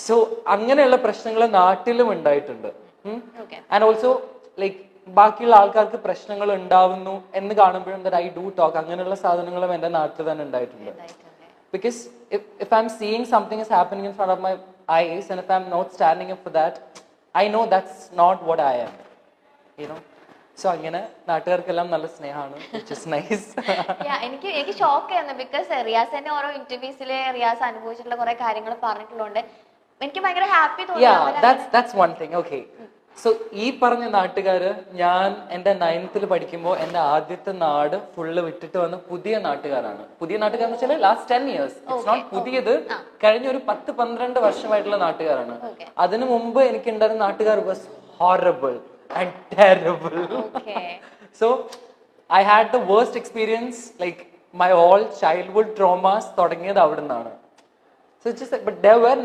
So അങ്ങനെയുള്ള പ്രശ്നങ്ങൾ നാട്ടിലും ഉണ്ടായിട്ടുണ്ട്. ആൻഡ് ഓൾസോ ലൈക്ക് ബാക്കിയുള്ള ആൾക്കാർക്ക് പ്രശ്നങ്ങൾ ഉണ്ടാവുന്നു എന്ന് കാണുമ്പോഴും ദാറ്റ് ഐ ഡു ടോക്ക്. അങ്ങനെയുള്ള സാധനങ്ങളും എന്റെ നാട്ടിൽ തന്നെ ഉണ്ടായിട്ടുണ്ട്. Because if I'm seeing something is happening in front of my eyes and if I'm not standing up for that, I know that's not what I am, you know. So അങ്ങനെ നാട്ടുകാർക്കെല്ലാം നല്ല സ്നേഹമാണ്, which is nice. എനിക്ക് shock ആയിരുന്നു because Riyas തന്നെ ഓരോ ഇന്റർവ്യൂസിൽ റിയാസ് അനുഭവിച്ചിട്ടുള്ള കുറെ കാര്യങ്ങൾ പറഞ്ഞിട്ടുള്ളതുകൊണ്ട് എനിക്ക് ഭയങ്കര ഹാപ്പി തോന്നി. That's one thing. Okay. So ഈ പറഞ്ഞ നാട്ടുകാര് ഞാൻ എന്റെ 9th പഠിക്കുമ്പോൾ എന്റെ ആദ്യത്തെ നാട് ഫുള്ള് വിട്ടിട്ട് വന്ന പുതിയ നാട്ടുകാരാണ്. പുതിയ നാട്ടുകാരെന്ന് വെച്ചാൽ ലാസ്റ്റ് 10 years. ഇറ്റ്സ് നോട്ട് പുതിയത്, കഴിഞ്ഞ ഒരു 10-12 വർഷമായിട്ടുള്ള നാട്ടുകാരാണ്. അതിനു മുമ്പ് എനിക്ക് ഉണ്ടായിരുന്ന നാട്ടുകാർ was horrible and terrible. So I had the worst experience, like my all childhood traumas തുടങ്ങിയത് അവിടുന്നാണ്. So it's just like, but there were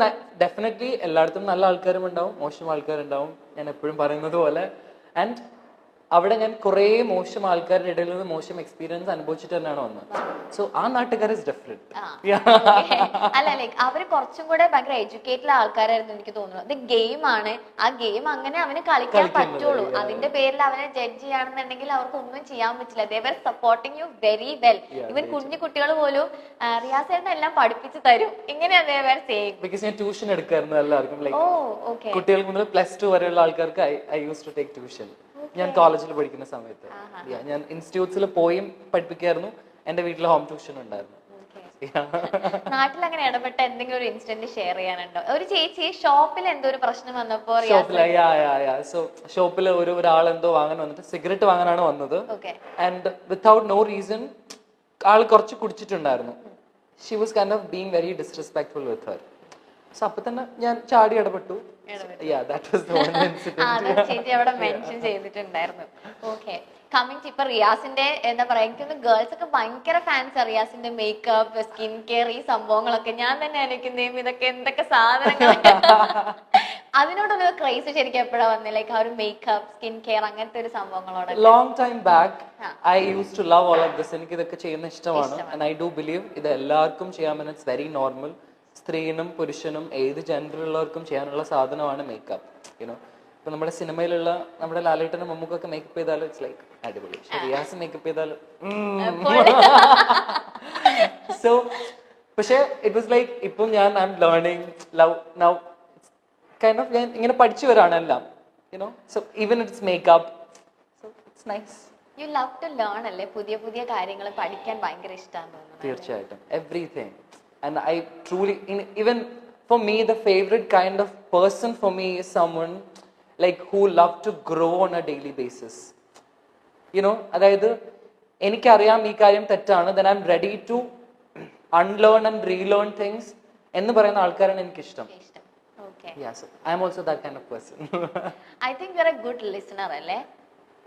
definitely എല്ലായിടത്തും നല്ല ആൾക്കാരും ഉണ്ടാവും, മോശം ആൾക്കാരുണ്ടാവും, ഞാൻ എപ്പോഴും പറയുന്നത് പോലെ. ആൻഡ് അവിടെ ഞാൻ കുറെ മോശം ആൾക്കാരുടെ ഇടയിൽ നിന്ന് മോശം എക്സ്പീരിയൻസ് അനുഭവിച്ചിട്ട് തന്നെയാണ് വന്നത്. സോ ആ നാട്ടുകാർ ഇസ് ഡിഫറെന്റ്. അല്ല ലൈക്ക് അവര് കുറച്ചും കൂടെ ഭയങ്കര എഡ്യൂക്കേറ്റഡ് ആൾക്കാരായിരുന്നു എനിക്ക് തോന്നുന്നു. ഇത് ഗെയിം ആണ്, ആ ഗെയിം അങ്ങനെ അവന് കളിക്കാൻ പറ്റുള്ളൂ. അതിന്റെ പേരിൽ അവനെ ജഡ്ജ് ചെയ്യാണെന്നുണ്ടെങ്കിൽ അവർക്ക് ഒന്നും ചെയ്യാൻ പറ്റില്ല. ദേ വർ സപ്പോർട്ടിങ് യു വെരി വെൽ. ഇവൻ കുഞ്ഞു കുട്ടികൾ പോലും റിയാസ് ഏട്ടൻ എല്ലാം പഠിപ്പിച്ചു തരും. ഇങ്ങനെയാ ദേ വർ സേയിങ്. ബിക്കോസ് ഞാൻ ട്യൂഷൻ എടുക്കായിരുന്നു എല്ലാവർക്കും, ലൈക്ക് കുട്ടികൾക്ക് മുതൽ +2 വരെയുള്ള ആൾക്കാർക്ക് I use to take tuition. ഞാൻ കോളേജിൽ പഠിക്കുന്ന സമയത്ത് ഞാൻ ഇൻസ്റ്റിറ്റ്യൂട്ട്സിൽ പോയും പഠിപ്പിക്കായിരുന്നു. എന്റെ വീട്ടിൽ ഹോം ട്യൂഷൻ ഉണ്ടായിരുന്നു. നാട്ടിൽ അങ്ങനെ ഇടപെട്ട എന്തെങ്കിലും ഒരു ഇൻസിഡന്റ് ഷെയർ ചെയ്യാനുണ്ടോ? ഒരു ചേച്ചി ഷോപ്പിൽ എന്തോ ഒരു പ്രശ്നം വന്നപ്പോ ഷോപ്പിൽ ഒരാൾ എന്തോ വാങ്ങാൻ വന്നിട്ട് സിഗരറ്റ് വാങ്ങാനാണ് വന്നത്. ആൻഡ് വിത്തൗട്ട് നോ റീസൺ ആൾ കുറച്ച് കുടിച്ചിട്ടുണ്ടായിരുന്നു. She was kind of being very disrespectful with her. So അപ്പൊ തന്നെ ഞാൻ ചാടി ഇടപെട്ടു. ചേച്ചി അവിടെ മെൻഷൻ ചെയ്തിട്ടുണ്ടായിരുന്നു. ഓക്കെ, കമ്മിങ് ഇപ്പൊ റിയാസിന്റെ എന്താ പറയാ, എനിക്കൊന്ന് ഗേൾസ് ഒക്കെ ഭയങ്കര ഫാൻസ് റിയാസിന്റെ മേക്കപ്പ്, സ്കിൻ കെയർ, ഈ സംഭവങ്ങളൊക്കെ. ഞാൻ തന്നെ ആലോചിക്കുന്നേം ഇതൊക്കെ എന്തൊക്കെ സാധനങ്ങൾ. അതിനോടൊരു ക്രൈസ് ശരിക്കും എപ്പോഴാ വന്നത്? ലൈക്ക് ആ ഒരു മേക്കപ്പ്, സ്കിൻ കെയർ അങ്ങനത്തെ ഒരു സംഭവങ്ങളോട് long time back I use to love all of this. എനിക്ക് ഇതൊക്കെ ചെയ്യുന്ന ഇഷ്ടമാണ്. ആൻഡ് ഐ ഡു ബിലീവ് ഇത് എല്ലാവർക്കും ചെയ്യാമെന്ന്. It's very normal. സ്ത്രീനും പുരുഷനും ഏത് ജെൻഡറിലുള്ളവർക്കും ചെയ്യാനുള്ള സാധനമാണ് മേക്കപ്പ്. യുനോ, ഇപ്പൊ നമ്മുടെ സിനിമയിലുള്ള നമ്മുടെ ലാലേട്ടനും മമ്മൂക്കൊക്കെ മേക്കപ്പ് ചെയ്താലും ഇറ്റ്സ് ലൈക്ക് അടിപൊളി. റിയാസ് മേക്കപ്പ് ചെയ്താലും സോ പക്ഷെ ഇറ്റ് വാസ് ലൈക്ക് ഇപ്പം ഞാൻ I'm learning love now kind of. ഞാൻ ഇങ്ങനെ പഠിച്ചു വരാണ് എല്ലാം, you know. So even it's makeup, so it's nice. You love to learn അല്ലേ? പുതിയ പുതിയ കാര്യങ്ങൾ പഠിക്കാൻ ഭയങ്കര ഇഷ്ടമാണ് തോന്നുന്നു. തീർച്ചയായിട്ടും, everything. And I truly, even for me, the favorite kind of person for me is someone like who love to grow on a daily basis. You know, അതായത് എനിക്കറിയാം ഈ കാര്യം തെറ്റാണ്, then I'm ready to unlearn and relearn things എന്ന് പറയുന്ന ആൾക്കാരാണ് എനിക്കിഷ്ടം. Yeah, so I'm also that kind of person. I think you're a good listener അല്ലേ?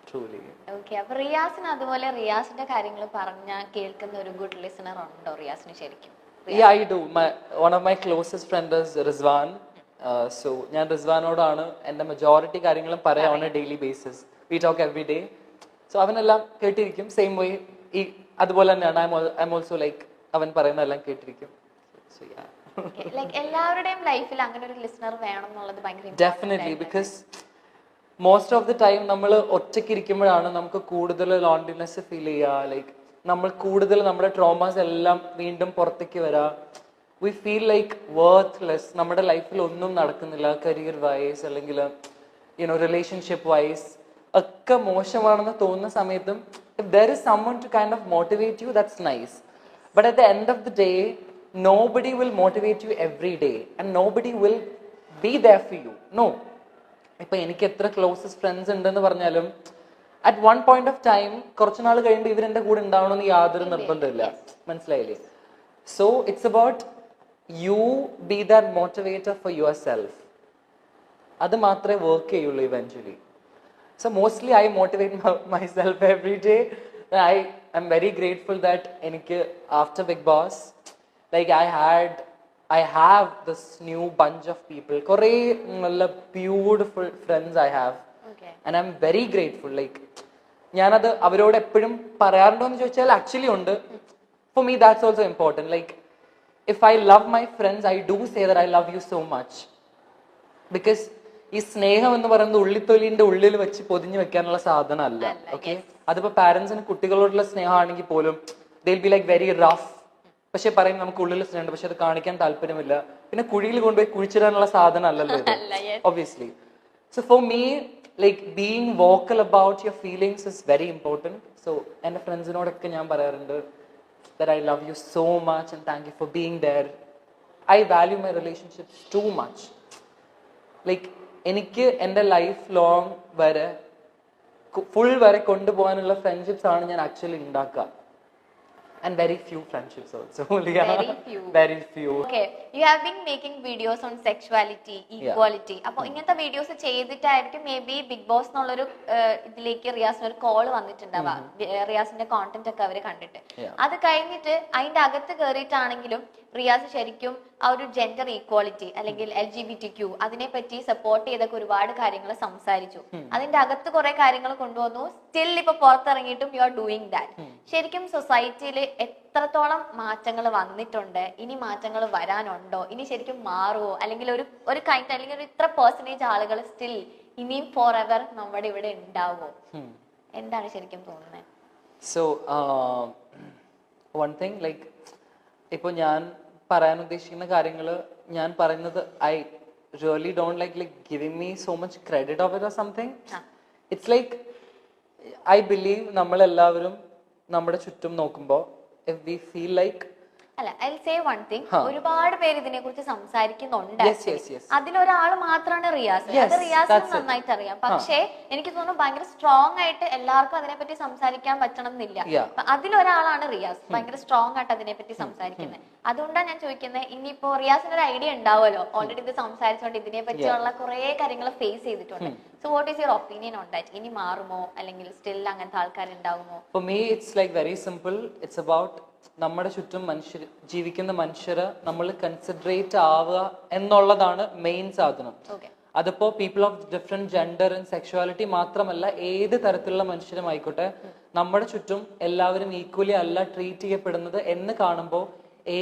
Truly. Okay, അപ്പോൾ റിയാസിന് അതുപോലെ റിയാസിന്റെ കാര്യങ്ങൾ പറഞ്ഞാൽ കേൾക്കുന്ന ഒരു ഗുഡ് ലിസണർ ഉണ്ടോ റിയാസിന് ശരിക്കും? Yeah, I do. One of my closest friends is Rizwan. So ഞാൻ റിസ്വാനോടാണ് എൻ്റെ മെജോറിറ്റി കാര്യങ്ങളും പറയാം on a daily basis. We talk every day. So അവനെല്ലാം കേട്ടിരിക്കും. സെയിം വേ ഈ അതുപോലെ തന്നെയാണ്. I'm also like അവൻ പറയുന്നതെല്ലാം കേട്ടിരിക്കും. So yeah. Like എല്ലാവരുടെയും ലൈഫിൽ അങ്ങനെ ഒരു ലിസണർ വേണം എന്നുള്ളത് ഭയങ്കര Definitely, because most of the time നമ്മൾ ഒറ്റയ്ക്ക് ഇരിക്കുമ്പോഴാണ് നമുക്ക് കൂടുതൽ ലോൺലിനെസ് ഫീൽ ചെയ്യുക. ലൈക്ക് നമ്മൾ കൂടുതൽ നമ്മുടെ ട്രോമാസ് എല്ലാം വീണ്ടും പുറത്തേക്ക് വരാം. We feel like worthless. നമ്മുടെ ലൈഫിൽ ഒന്നും നടക്കുന്നില്ല, കരിയർ വൈസ് അല്ലെങ്കിൽ യുനോ റിലേഷൻഷിപ്പ് വൈസ് ഒക്കെ മോശമാണെന്ന് തോന്നുന്ന സമയത്തും if there is someone to kind of motivate you, that's nice. But at the end of the day, nobody will motivate you every day and nobody will be there for you. No. ഇപ്പൊ എനിക്ക് എത്ര closest friends ഉണ്ടെന്ന് പറഞ്ഞാലും at one point of time കുറച്ച് നാൾ കഴിയുമ്പോൾ ഇവരെന്റെ കൂടെ ഉണ്ടാവണമെന്ന് യാതൊരു നിർബന്ധമില്ല. മനസ്സിലായില്ലേ? So it's about you be that motivator for your self. അത് മാത്രമേ വർക്ക് ചെയ്യുള്ളൂ eventually. So mostly I motivate my self every day. I am very grateful that എനിക്ക് after Bigg Boss like I have this new bunch of people. കുറേ നല്ല beautiful friends I have. And I'm very grateful. Like ഞാനത് അവരോട് എപ്പോഴും പറയാറുണ്ടോ എന്ന് ചോദിച്ചാൽ actually ഉണ്ട്. For me that's also important. Like if I love my friends, I do say that I love you so much. Because ഈ സ്നേഹം എന്ന് പറയുന്നത് ഉള്ളിത്തൊലിന്റെ ഉള്ളിൽ വെച്ച് പൊതിഞ്ഞു വെക്കാനുള്ള സാധനമല്ല. ഓക്കെ, അതിപ്പോ പാരന്റ്സിന് കുട്ടികളോടുള്ള സ്നേഹമാണെങ്കിൽ പോലും ദേ ബി ലൈക്ക് വെരി റഫ്. പക്ഷെ പറയും നമുക്ക് ഉള്ളിൽ സ്നേഹമുണ്ട്, പക്ഷെ അത് കാണിക്കാൻ താല്പര്യമില്ല. പിന്നെ കുഴിയിൽ കൊണ്ടുപോയി കുഴിച്ചിടാനുള്ള സാധനം അല്ലല്ലോ ഇത്, obviously. So for me like being vocal about your feelings is very important. So എൻ്റെ ഫ്രണ്ട്സിനോടൊക്കെ ഞാൻ പറയാറുണ്ട് that I love you so much and thank you for being there. I value my relationships too much. Like എനിക്ക് എൻ്റെ life long വരെ full വരെ കൊണ്ടുപോകാനുള്ള friendships ആണ് ഞാൻ ആക്ച്വലി ഉണ്ടാക്കുക. And very few friendships also. Very few. Okay, you have been making videos on sexuality, equality. അപ്പൊ ഇങ്ങനത്തെ വീഡിയോസ് ചെയ്തിട്ടായിരിക്കും മേ ബി ബിഗ് ബോസ് എന്നുള്ളൊരു ഇതിലേക്ക് റിയാസിന് ഒരു കോൾ വന്നിട്ടുണ്ടാവാ. റിയാസിന്റെ കോണ്ടന്റ് ഒക്കെ അവര് കണ്ടിട്ട് അത് കഴിഞ്ഞിട്ട് അതിന്റെ അകത്ത് കയറിയിട്ടാണെങ്കിലും റിയാസ് ശരിക്കും ആ ഒരു ജെൻഡർ ഈക്വാലിറ്റി അല്ലെങ്കിൽ LGBTQ അതിനെ പറ്റി സപ്പോർട്ട് ചെയ്തൊക്കെ ഒരുപാട് കാര്യങ്ങൾ സംസാരിച്ചു. അതിന്റെ അകത്ത് കുറെ കാര്യങ്ങൾ കൊണ്ടുവന്നു. സ്റ്റിൽ ഇപ്പൊ പുറത്തിറങ്ങിയിട്ടും യു ആർ ഡൂയിങ് ദാറ്റ്. ശരിക്കും സൊസൈറ്റിയിൽ എത്രത്തോളം മാറ്റങ്ങൾ വന്നിട്ടുണ്ട്, ഇനി മാറ്റങ്ങൾ വരാനുണ്ടോ, ഇനി ശരിക്കും മാറുമോ, അല്ലെങ്കിൽ ഒരു കൈൻഡ് അല്ലെങ്കിൽ ഒരു ഇത്ര പെർസെന്റേജ് ആളുകൾ സ്റ്റിൽ ഇനിയും ഫോർ എവർ നമ്മുടെ ഇവിടെ ഉണ്ടാവോ? എന്താണ് ശരിക്കും തോന്നുന്നത്? സോ വൺ തിങ് ലൈക്ക് ഇപ്പൊ ഞാൻ പറയാൻ ഉദ്ദേശിക്കുന്ന കാര്യങ്ങൾ ഞാൻ പറയുന്നത് I really don't like giving me so much credit of it or something. It's like I believe നമ്മളെല്ലാവരും നമ്മുടെ ചുറ്റും നോക്കുമ്പോൾ if we feel like അല്ല I'll say one thing, ഒരുപാട് പേര് ഇതിനെ കുറിച്ച് സംസാരിക്കുന്നുണ്ട്. അതിലൊരാൾ മാത്രമാണ് റിയാസ്. അത് റിയാസിന് നന്നായിട്ട് അറിയാം. പക്ഷേ എനിക്ക് തോന്നുന്നു ഭയങ്കര സ്ട്രോങ് ആയിട്ട് എല്ലാവർക്കും അതിനെപ്പറ്റി സംസാരിക്കാൻ പറ്റണം എന്നില്ല. അതിലൊരാളാണ് റിയാസ്, ഭയങ്കര സ്ട്രോങ് ആയിട്ട് അതിനെപ്പറ്റി സംസാരിക്കുന്നത്. അതുകൊണ്ടാണ് ഞാൻ ചോദിക്കുന്നത്, ഇനിയിപ്പോ റിയാസിന് ഒരു ഐഡിയ ഉണ്ടാവുമല്ലോ, ഓൾറെഡി ഇത് സംസാരിച്ചുകൊണ്ട് ഇതിനെ പറ്റിയുള്ള കുറെ കാര്യങ്ങൾ ഫേസ് ചെയ്തിട്ടുണ്ട്. So what is your opinion on that? ഇനി മാറുമോ അല്ലെങ്കിൽ സ്റ്റിൽ അങ്ങനത്തെ ആൾക്കാർ ഉണ്ടാവുമോ? For me it's like very simple. It's about നമ്മുടെ ചുറ്റും മനുഷ്യർ ജീവിക്കുന്ന മനുഷ്യരെ നമ്മൾ കൺസിഡറേറ്റ് ആവുക എന്നുള്ളതാണ് മെയിൻ സാധനം. അതിപ്പോ people of different gender and sexuality മാത്രമല്ല, ഏത് തരത്തിലുള്ള മനുഷ്യരും ആയിക്കോട്ടെ, നമ്മുടെ ചുറ്റും എല്ലാവരും ഈക്വലി അല്ല ട്രീറ്റ് ചെയ്യപ്പെടുന്നത് എന്ന് കാണുമ്പോൾ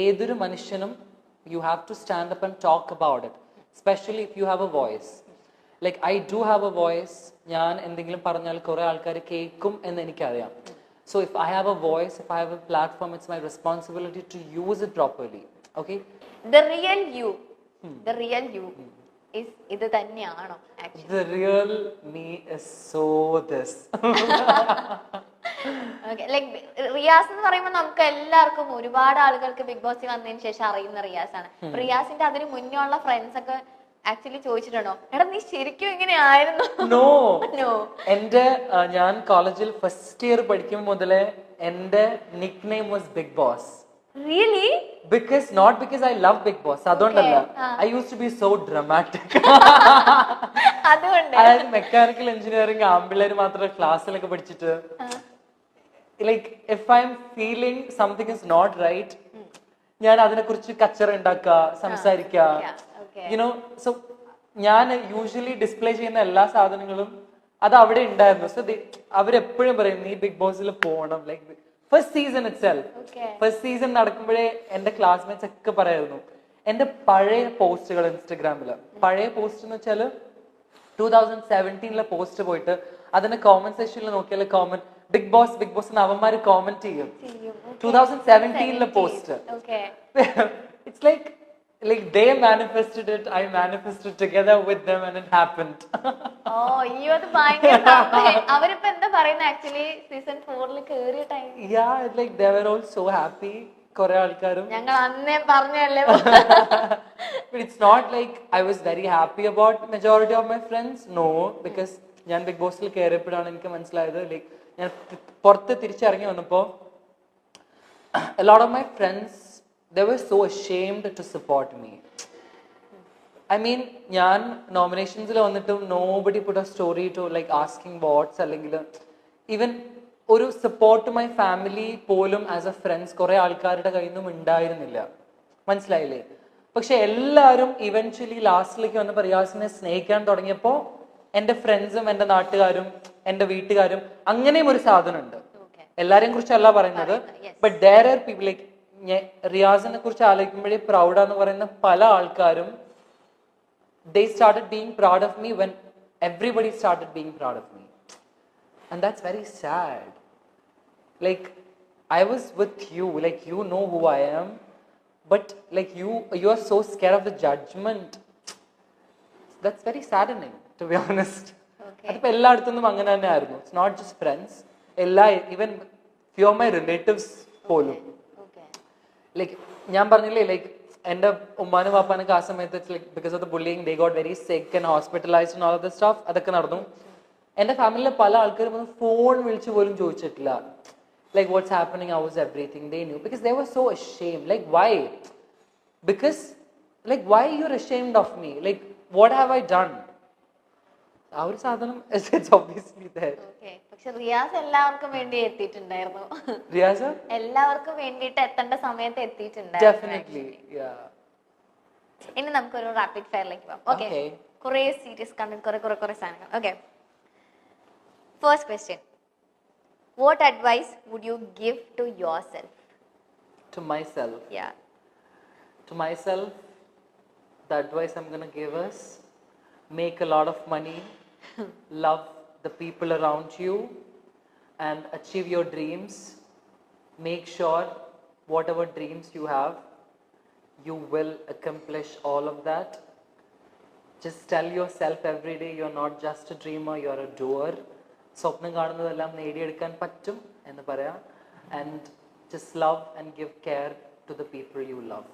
ഏതൊരു മനുഷ്യനും you have to stand up and talk about it, specially if you have a voice. Like I do have a voice. ഞാൻ എന്തെങ്കിലും പറഞ്ഞാൽ കുറെ ആൾക്കാർ കേൾക്കും എന്ന് എനിക്കറിയാം. So if I have a voice, if I have a platform, it's my responsibility to use it properly. Okay? The real you is ഇത് തന്നെയാണോ actually? The real me is so this. Okay, like Riyas എന്ന് പറയുമ്പോൾ നമുക്ക് എല്ലാവർക്കും ഒരുപാട് ആളുകൾക്ക് big ബോസിൽ വന്നതിന് ശേഷം അറിയുന്ന റിയാസ് ആണ്. റിയാസിന്റെ അതിന് മുന്നേ ഉള്ള ഫ്രണ്ട്സ് ഒക്കെ ആക്ച്വലി ചോദിച്ചിട്ടുണ്ടോ, എടാ നീ ശരിക്കും ഇങ്ങനെയായിരുന്നു? നോ. എന്റെ ഞാൻ കോളേജിൽ ഫസ്റ്റ് ഇയർ പഠിക്കുമ്പോൾ മുതലേ എന്റെ nick name was Bigg Boss. Really? Because not because I love Bigg Boss, അതുകൊണ്ടല്ല. I use to be so dramatic. അതുകൊണ്ട് അതായത് മെക്കാനിക്കൽ എഞ്ചിനീയറിംഗ് ആമ്പിള്ളേര് മാത്രം ക്ലാസ്സിലൊക്കെ പഠിച്ചിട്ട് like if I am feeling something is not right, ഞാൻ അതിനെ കുറിച്ച് കച്ചറ ഉണ്ടാക്കുക, സംസാരിക്കുക. യുനോ, സോ ഞാൻ യൂഷ്വലി ഡിസ്പ്ലേ ചെയ്യുന്ന എല്ലാ സാധനങ്ങളും അത് അവിടെ ഉണ്ടായിരുന്നു. സോ അവരെപ്പോഴും പറയും നീ ബിഗ് ബോസിൽ പോകണം. Like first season itself, first season നടക്കുമ്പോഴേ എന്റെ ക്ലാസ്മേറ്റ്സ് ഒക്കെ പറയായിരുന്നു എന്റെ പഴയ പോസ്റ്റുകൾ ഇൻസ്റ്റഗ്രാമില്. പഴയ പോസ്റ്റ് എന്ന് വെച്ചാല് 2017 പോസ്റ്റ് പോയിട്ട് അതിന്റെ കോമന്റ് സെക്ഷനിൽ നോക്കിയാൽ comment big boss big boss എന്ന് അവന്മാര് കോമന്റ് ചെയ്യും. 2017 post. It's like they manifested it, I manifested together with them and it happened. അത് ഭയങ്കര അവരിപ്പോ എന്താ പറയുന്നത് ആക്ച്വലി സീസൺ 4 കേറിയ time? Yeah, like they were all so happy. കുറെ ആൾക്കാരും ഞങ്ങൾ അന്നേ പറഞ്ഞല്ലേ. But it's not like I was very happy about majority of my friends. No, because ഞാൻ ബിഗ് ബോസിൽ കയറിയപ്പോഴാണ് എനിക്ക് മനസ്സിലായത്, ലൈക്ക് ഞാൻ പുറത്ത് തിരിച്ചിറങ്ങി വന്നപ്പോ a lot of my friends, they were so ashamed to support me. I mean, ഞാൻ നോമിനേഷൻസിൽ വന്നിട്ടും nobody put a story to like asking votes അല്ലെങ്കിൽ ഈവൻ ഒരു സപ്പോർട്ട് മൈ ഫാമിലി പോലും ആസ് എ ഫ്രണ്ട്സ് കുറെ ആൾക്കാരുടെ കയ്യിൽ നിന്നും ഉണ്ടായിരുന്നില്ല. മനസ്സിലായില്ലേ? പക്ഷെ എല്ലാവരും ഇവൻച്വലി ലാസ്റ്റിലേക്ക് വന്നപ്പോൾ റിയാസിനെ സ്നേഹിക്കാൻ തുടങ്ങിയപ്പോൾ എന്റെ ഫ്രണ്ട്സും എന്റെ നാട്ടുകാരും എന്റെ വീട്ടുകാരും അങ്ങനെയും ഒരു സാധനം ഉണ്ട്. എല്ലാരെയും കുറിച്ചല്ല പറയുന്നത്, but there are people like റിയാസിനെ കുറിച്ച് ആലോചിക്കുമ്പോഴേ പ്രൗഡാന്ന് പറയുന്ന പല ആൾക്കാരും they started being proud of me when everybody started being proud of me. And that's very sad. Like, I was with you, like, you know who I am, but like you are so scared of the judgment. That's very saddening, to be honest. Okay. അതിപ്പോൾ എല്ലായിടത്തുനിന്നും അങ്ങനെ തന്നെ ആയിരുന്നു. It's not just friends, എല്ലാ even few of my relatives പോലും. Okay. Like ഞാൻ പറഞ്ഞില്ലേ, like എൻ്റെ ഉമ്മാനും വാപ്പാനൊക്കെ ആ സമയത്ത് like because of the bullying they got very സിക്ക് and hospitalised and all of the staff. അതൊക്കെ നടന്നു. എൻ്റെ ഫാമിലിയിലെ പല ആൾക്കാരും ഒന്ന് ഫോൺ വിളിച്ച് പോലും ചോദിച്ചിട്ടില്ല, like what's happening, how is everything. They knew because they were so ashamed. Like, why? Because like, why you're ashamed of me? Like, what have I done? Our sadhanam it's obviously there. Okay. പക്ഷെ റിയാസ് എല്ലാവർക്കും വേണ്ടി എത്തിയിട്ടുണ്ടായിരുന്നു. Riyaza? എല്ലാവർക്കും വേണ്ടിയിട്ട് എത്തേണ്ട സമയത്ത് എത്തിയിട്ടുണ്ടായിരുന്നു. Definitely, yeah. ഇനി നമുക്കൊരു റാപ്പിഡ് ഫയറിലേക്ക് പോകാം. ഓക്കെ. Okay. കുറേ സീരിയസ് കണ്ടന്റ്, കുറേ സാധനങ്ങൾ. Okay. First question, what advice would you give to yourself? To myself. Yeah. To myself, the advice I'm gonna give is make a lot of money, love the people around you, and achieve your dreams. Make sure whatever dreams you have, you will accomplish all of that. Just tell yourself every day you're not just a dreamer, you're a doer. സ്വപ്നം കാണുന്നതെല്ലാം നേടിയെടുക്കാൻ പറ്റും എന്ന് പറയാം. And just love and give care to the people you love.